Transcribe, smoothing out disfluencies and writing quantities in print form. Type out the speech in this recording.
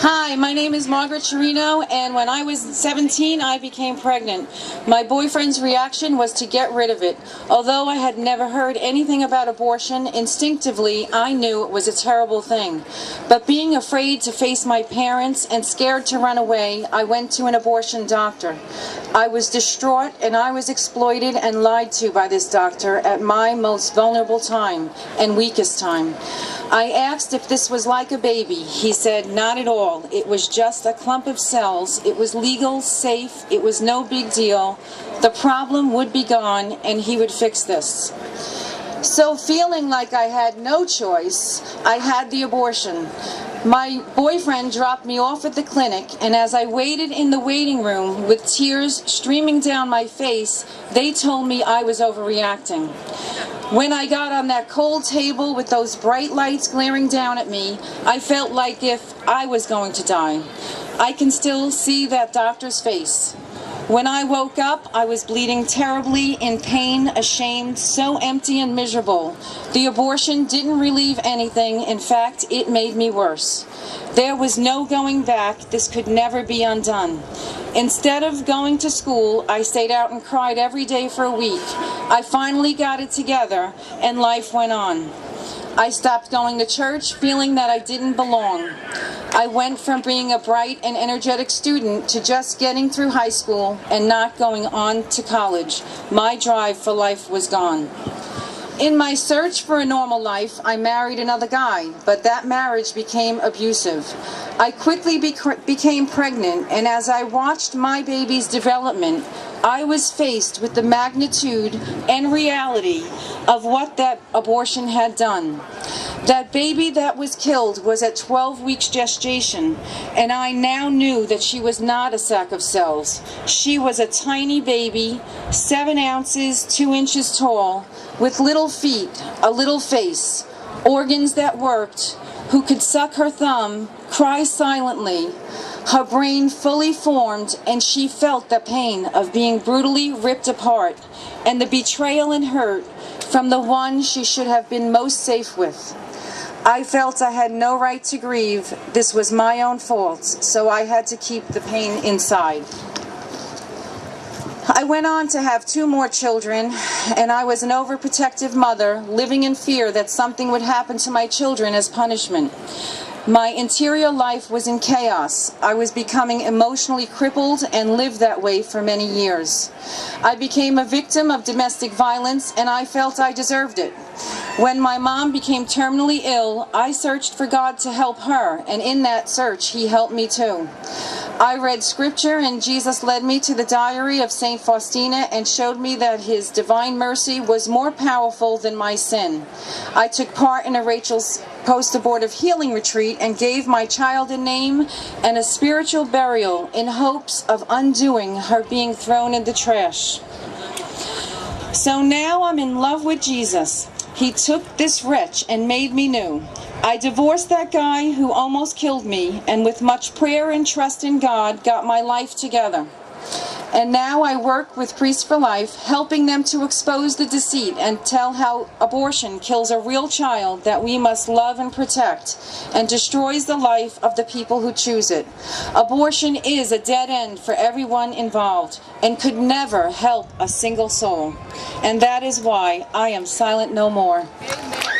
Hi, my name is Margaret, and when I was 17, I became pregnant. My boyfriend's reaction was to get rid of it. Although I had never heard anything about abortion, instinctively I knew it was a terrible thing. But being afraid to face my parents and scared to run away, I went to an abortion doctor. I was distraught and I was exploited and lied to by this doctor at my most vulnerable time and weakest time. I asked if this was like a baby. He said, not at all. It was just a clump of cells. It was legal, safe. It was no big deal. The problem would be gone, and he would fix this. So feeling like I had no choice, I had the abortion. My boyfriend dropped me off at the clinic, and as I waited in the waiting room with tears streaming down my face, they told me I was overreacting. When I got on that cold table with those bright lights glaring down at me, I felt like if I was going to die. I can still see that doctor's face. When I woke up, I was bleeding terribly, in pain, ashamed, so empty and miserable. The abortion didn't relieve anything. In fact, it made me worse. There was no going back. This could never be undone. Instead of going to school, I stayed out and cried every day for a week. I finally got it together, and life went on. I stopped going to church, feeling that I didn't belong. I went from being a bright and energetic student to just getting through high school and not going on to college. My drive for life was gone. In my search for a normal life, I married another guy, but that marriage became abusive. I quickly became pregnant, and as I watched my baby's development, I was faced with the magnitude and reality of what that abortion had done. That baby that was killed was at 12 weeks gestation, and I now knew that she was not a sack of cells. She was a tiny baby, 7 ounces, 2 inches tall, with little feet, a little face, organs that worked, who could suck her thumb, cry silently, her brain fully formed, and she felt the pain of being brutally ripped apart and the betrayal and hurt from the one she should have been most safe with. I felt I had no right to grieve. This was my own fault, so I had to keep the pain inside. I went on to have 2 more children, and I was an overprotective mother, living in fear that something would happen to my children as punishment. My interior life was in chaos. I was becoming emotionally crippled and lived that way for many years. I became a victim of domestic violence, and I felt I deserved it. When my mom became terminally ill, I searched for God to help her, and in that search, He helped me too. I read scripture, and Jesus led me to the diary of St. Faustina and showed me that His divine mercy was more powerful than my sin. I took part in a Rachel's post-abortive healing retreat and gave my child a name and a spiritual burial in hopes of undoing her being thrown in the trash. So now I'm in love with Jesus. He took this wretch and made me new. I divorced that guy who almost killed me, and with much prayer and trust in God, got my life together. And now I work with Priests for Life, helping them to expose the deceit and tell how abortion kills a real child that we must love and protect, and destroys the life of the people who choose it. Abortion is a dead end for everyone involved, and could never help a single soul. And that is why I am silent no more. Amen.